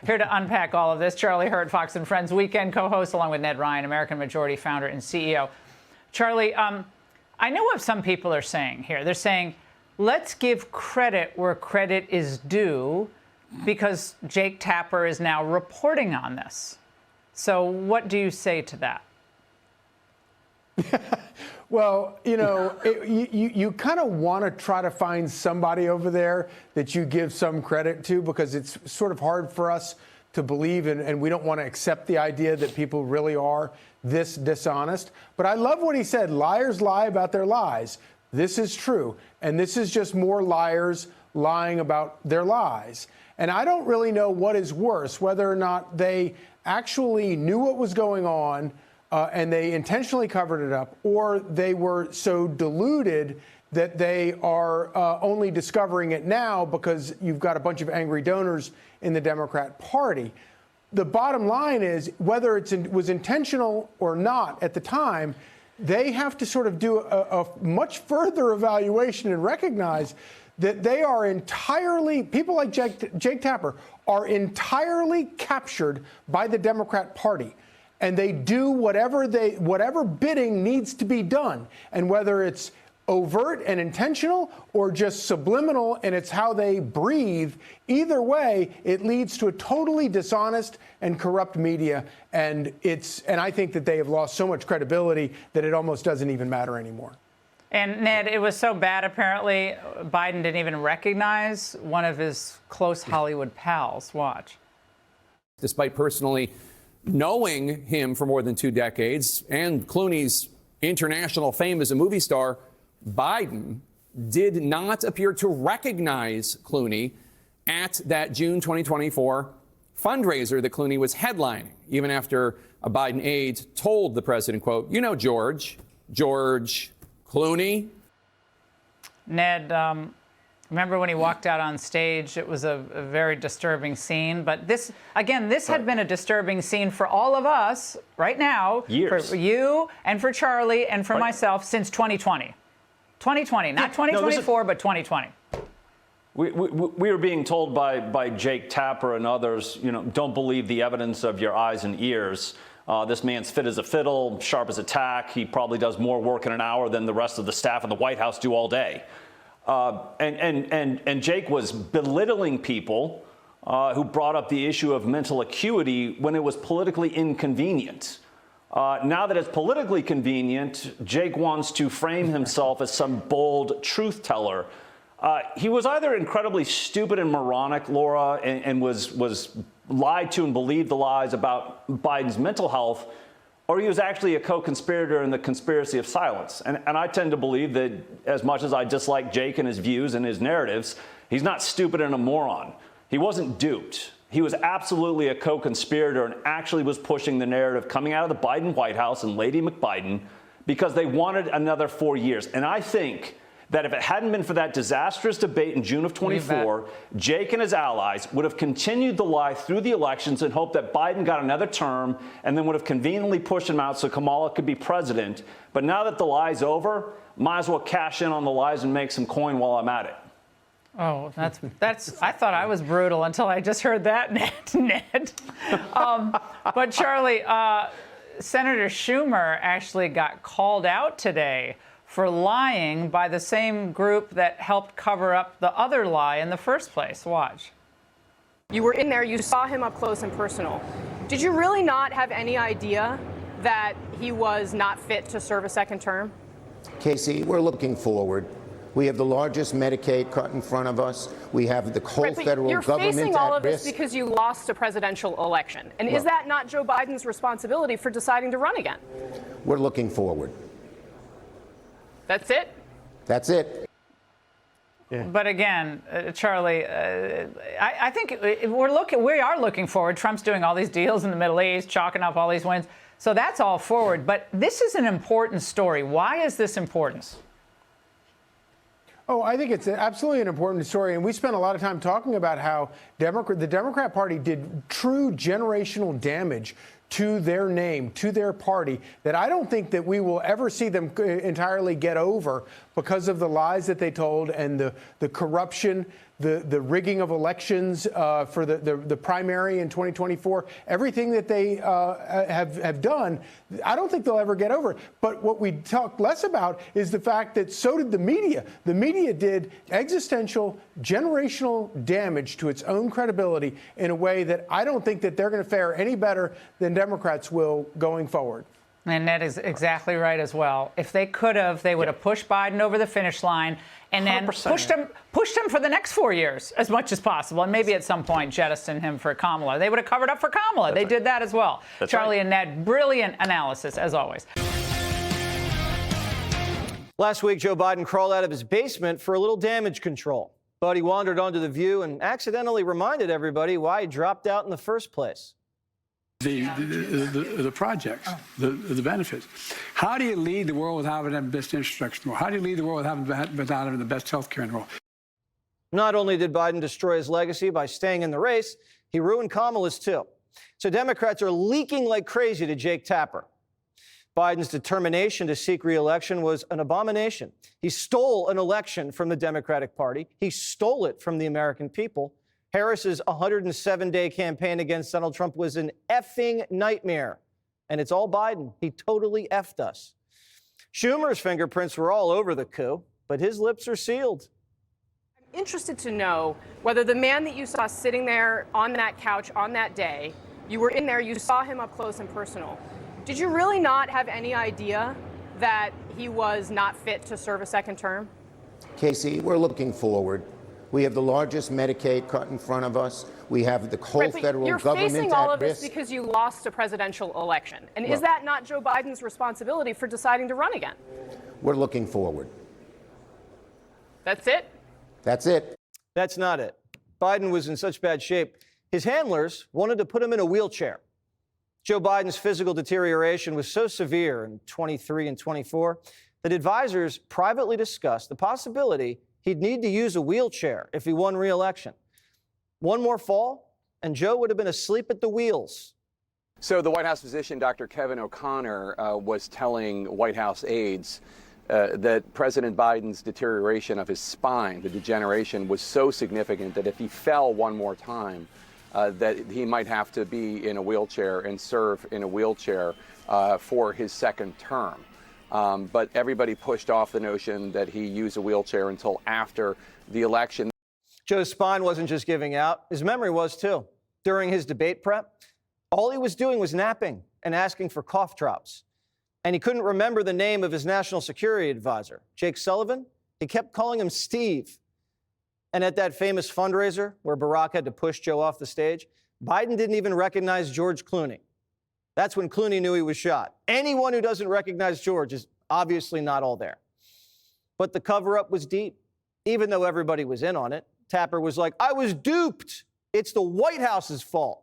Here to unpack all of this, Charlie Hurt, Fox and Friends Weekend co-host, along with Ned Ryun, American Majority founder and CEO. Charlie, I know what some people are saying here. They're saying, let's give credit where credit is due because Jake Tapper is now reporting on this. So what do you say to that? Well, you know, you kind of want to try to find somebody over there that you give some credit to, because it's sort of hard for us to believe, and we don't want to accept the idea that people really are this dishonest. But I love what he said. Liars lie about their lies. This is true. And this is just more liars lying about their lies. And I don't really know what is worse, whether or not they actually knew what was going on and they intentionally covered it up, or they were so deluded that they are only discovering it now because you've got a bunch of angry donors in the Democrat Party. The bottom line is, whether it was intentional or not at the time, they have to sort of do a much further evaluation and recognize that they are entirely, people like Jake Tapper are entirely captured by the Democrat Party. And they do whatever bidding needs to be done. And whether it's overt and intentional or just subliminal and it's how they breathe, either way, it leads to a totally dishonest and corrupt media. And I think that they have lost so much credibility that it almost doesn't even matter anymore. And Ned, it was so bad, apparently, Biden didn't even recognize one of his close Hollywood pals. Watch. Despite personally knowing him for more than 2 decades and Clooney's international fame as a movie star, Biden did not appear to recognize Clooney at that June 2024 fundraiser that Clooney was headlining, even after a Biden aide told the president, quote, "You know, George Clooney." Ned, remember when he walked out on stage? It was a very disturbing scene. But this had been a disturbing scene for all of us right now. Years. For you and for Charlie and for myself since 2020. 2020, not 2024, but 2020. We were being told by Jake Tapper and others, you know, don't believe the evidence of your eyes and ears. This man's fit as a fiddle, sharp as a tack. He probably does more work in an hour than the rest of the staff in the White House do all day. And Jake was belittling people who brought up the issue of mental acuity when it was politically inconvenient. Now that it's politically convenient, Jake wants to frame himself as some bold truth teller. He was either incredibly stupid and moronic, Laura, and was lied to and believed the lies about Biden's mental health, or he was actually a co-conspirator in the conspiracy of silence. And I tend to believe that, as much as I dislike Jake and his views and his narratives, he's not stupid and a moron. He wasn't duped. He was absolutely a co-conspirator and actually was pushing the narrative coming out of the Biden White House and Lady McBiden because they wanted another 4 years. And I think that if it hadn't been for that disastrous debate in June of 24, Jake and his allies would have continued the lie through the elections and hoped that Biden got another term and then would have conveniently pushed him out so Kamala could be president. But now that the lie's over, might as well cash in on the lies and make some coin while I'm at it. Oh, that's. I thought I was brutal until I just heard that, Ned. But Charlie, Senator Schumer actually got called out today for lying by the same group that helped cover up the other lie in the first place. Watch. You were in there. You saw him up close and personal. Did you really not have any idea that he was not fit to serve a second term? Casey, we're looking forward. We have the largest Medicaid cut in front of us. We have the whole federal government at risk. You're facing all of this because you lost a presidential election. And is that not Joe Biden's responsibility for deciding to run again? We're looking forward. That's it? That's it. Yeah. But again, Charlie, I think we are looking forward. Trump's doing all these deals in the Middle East, chalking up all these wins. So that's all forward. But this is an important story. Why is this important? Oh, I think it's absolutely an important story. And we spent a lot of time talking about how the Democrat Party did true generational damage to their name, to their party, that I don't think that we will ever see them entirely get over because of the lies that they told and the corruption the rigging of elections for the primary in 2024, everything that they have done, I don't think they'll ever get over it. But what we talk less about is the fact that so did the media. The media did existential, generational damage to its own credibility in a way that I don't think that they're going to fare any better than Democrats will going forward. And that is exactly right as well. If they could have, they would have pushed Biden over the finish line and then 100%. pushed him for the next 4 years as much as possible, and maybe at some point jettison him for Kamala. They would have covered up for Kamala. They did that as well. Charlie and Ned, brilliant analysis as always. Last week, Joe Biden crawled out of his basement for a little damage control. But he wandered onto The View and accidentally reminded everybody why he dropped out in the first place. The projects, the benefits. How do you lead the world without having the best infrastructure in the world? How do you lead the world without having the best health care in the world? Not only did Biden destroy his legacy by staying in the race, he ruined Kamala's too. So Democrats are leaking like crazy to Jake Tapper. Biden's determination to seek re-election was an abomination. He stole an election from the Democratic Party. He stole it from the American people. Harris's 107-day campaign against Donald Trump was an effing nightmare. And it's all Biden. He totally effed us. Schumer's fingerprints were all over the coup, but his lips are sealed. I'm interested to know whether the man that you saw sitting there on that couch on that day, you were in there, you saw him up close and personal. Did you really not have any idea that he was not fit to serve a second term? Casey, we're looking forward. We have the largest Medicaid cut in front of us. We have the whole federal you're government facing all at of this risk. because you lost a presidential election. And is that not Joe Biden's responsibility for deciding to run again? We're looking forward. That's it? That's it. That's not it. Biden was in such bad shape, his handlers wanted to put him in a wheelchair. Joe Biden's physical deterioration was so severe in 23 and 24 that advisors privately discussed the possibility he'd need to use a wheelchair if he won re-election. One more fall, and Joe would have been asleep at the wheels. So the White House physician, Dr. Kevin O'Connor, was telling White House aides that President Biden's deterioration of his spine, the degeneration, was so significant that if he fell one more time, that he might have to be in a wheelchair and serve in a wheelchair for his second term. But everybody pushed off the notion that he used a wheelchair until after the election. Joe's spine wasn't just giving out, his memory was too. During his debate prep, all he was doing was napping and asking for cough drops. And he couldn't remember the name of his national security advisor, Jake Sullivan. He kept calling him Steve. And at that famous fundraiser where Barack had to push Joe off the stage, Biden didn't even recognize George Clooney. That's when Clooney knew he was shot. Anyone who doesn't recognize George is obviously not all there. But the cover-up was deep. Even though everybody was in on it, Tapper was like, I was duped. It's the White House's fault.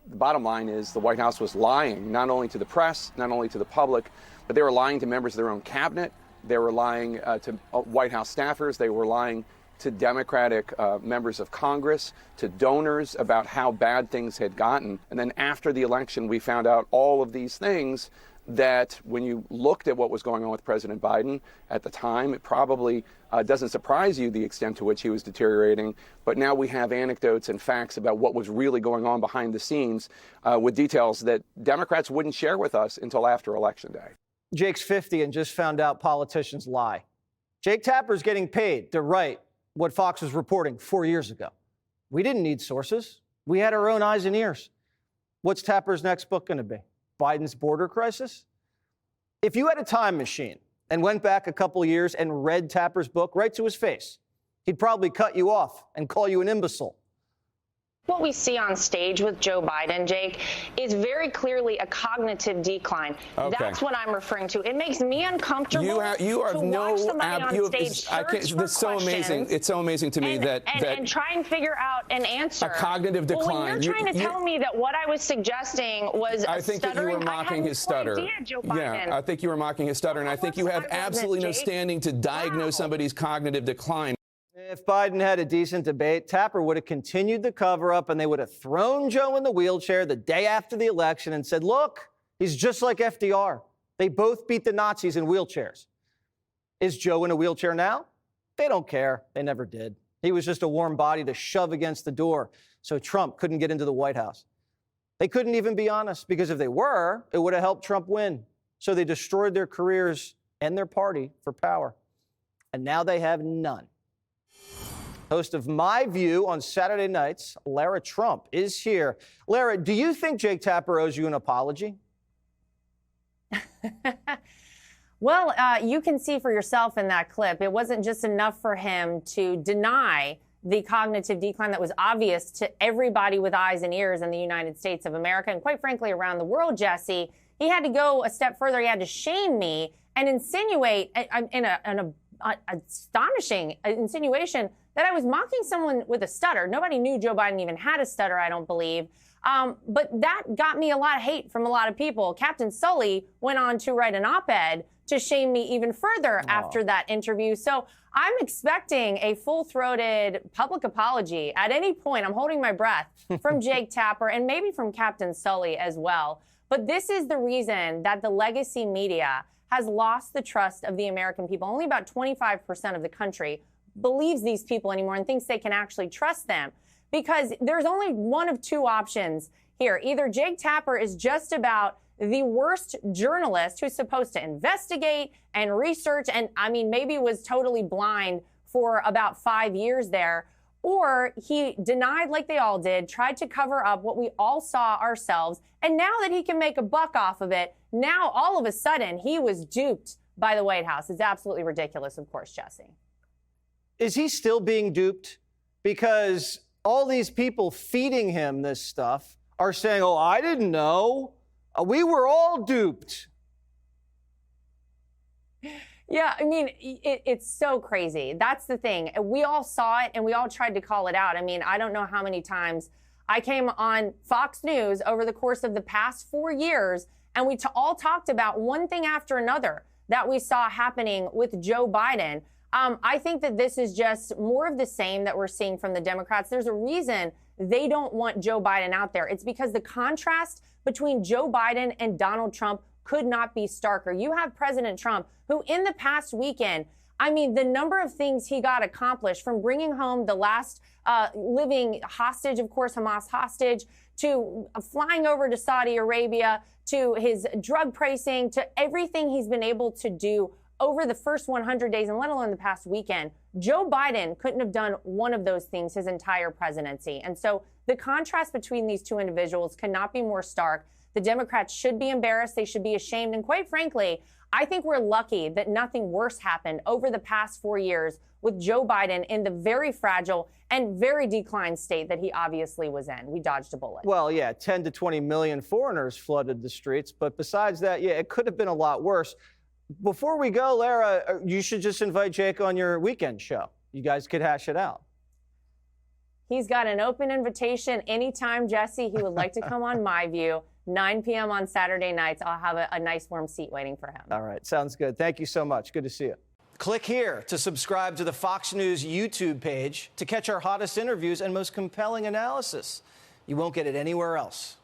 The bottom line is the White House was lying, not only to the press, not only to the public, but they were lying to members of their own cabinet. They were lying to White House staffers. They were lying to Democratic members of Congress, to donors about how bad things had gotten. And then after the election, we found out all of these things that when you looked at what was going on with President Biden at the time, it probably doesn't surprise you the extent to which he was deteriorating. But now we have anecdotes and facts about what was really going on behind the scenes with details that Democrats wouldn't share with us until after Election Day. Jake's 50 and just found out politicians lie. Jake Tapper's getting paid to write what Fox was reporting 4 years ago. We didn't need sources. We had our own eyes and ears. What's Tapper's next book going to be? Biden's border crisis? If you had a time machine and went back a couple years and read Tapper's book right to his face, he'd probably cut you off and call you an imbecile. What we see on stage with Joe Biden, Jake, is very clearly a cognitive decline. Okay. That's what I'm referring to. It makes me uncomfortable You have to no watch somebody on stage it's so amazing. It's so amazing to me that try and figure out an answer. A cognitive decline. Well, when you're trying to tell me that what I was suggesting was I think that you were mocking his stutter. Yeah, I think you were mocking his stutter, and I think you have absolutely no standing to diagnose somebody's cognitive decline. If Biden had a decent debate, Tapper would have continued the cover-up and they would have thrown Joe in the wheelchair the day after the election and said, look, he's just like FDR. They both beat the Nazis in wheelchairs. Is Joe in a wheelchair now? They don't care. They never did. He was just a warm body to shove against the door so Trump couldn't get into the White House. They couldn't even be honest, because if they were, it would have helped Trump win. So they destroyed their careers and their party for power. And now they have none. Host of My View on Saturday nights, Lara Trump, is here. Lara, do you think Jake Tapper owes you an apology? Well, you can see for yourself in that clip, it wasn't just enough for him to deny the cognitive decline that was obvious to everybody with eyes and ears in the United States of America and quite frankly around the world, Jesse. He had to go a step further. He had to shame me and insinuate in an astonishing insinuation that I was mocking someone with a stutter. Nobody knew Joe Biden even had a stutter, I don't believe. But that got me a lot of hate from a lot of people. Captain Sully went on to write an op-ed to shame me even further after that interview. So I'm expecting a full-throated public apology at any point. I'm holding my breath from Jake Tapper and maybe from Captain Sully as well. But this is the reason that the legacy media has lost the trust of the American people. Only about 25% of the country believes these people anymore and thinks they can actually trust them, because there's only one of two options here. Either Jake Tapper is just about the worst journalist who's supposed to investigate and research and, I mean, maybe was totally blind for about 5 years there, or he denied like they all did, tried to cover up what we all saw ourselves, and now that he can make a buck off of it, now all of a sudden he was duped by the White House. It's absolutely ridiculous, of course, Jesse. Is he still being duped? Because all these people feeding him this stuff are saying, oh, I didn't know. We were all duped. Yeah, I mean, it's so crazy. That's the thing. We all saw it and we all tried to call it out. I mean, I don't know how many times I came on Fox News over the course of the past 4 years and we all talked about one thing after another that we saw happening with Joe Biden. I think that this is just more of the same that we're seeing from the Democrats. There's a reason they don't want Joe Biden out there. It's because the contrast between Joe Biden and Donald Trump could not be starker. You have President Trump, who in the past weekend, I mean, the number of things he got accomplished, from bringing home the last living hostage, of course, Hamas hostage, to flying over to Saudi Arabia, to his drug pricing, to everything he's been able to do over the first 100 days, and let alone the past weekend. Joe Biden couldn't have done one of those things his entire presidency. And so the contrast between these two individuals cannot be more stark. The Democrats should be embarrassed. They should be ashamed. And quite frankly, I think we're lucky that nothing worse happened over the past 4 years with Joe Biden in the very fragile and very declined state that he obviously was in. We dodged a bullet. Well, yeah, 10 to 20 million foreigners flooded the streets. But besides that, yeah, it could have been a lot worse. Before we go, Lara, you should just invite Jake on your weekend show. You guys could hash it out. He's got an open invitation anytime, Jesse, he would like to come on My View, 9 p.m. on Saturday nights. I'll have a nice warm seat waiting for him. All right. Sounds good. Thank you so much. Good to see you. Click here to subscribe to the Fox News YouTube page to catch our hottest interviews and most compelling analysis. You won't get it anywhere else.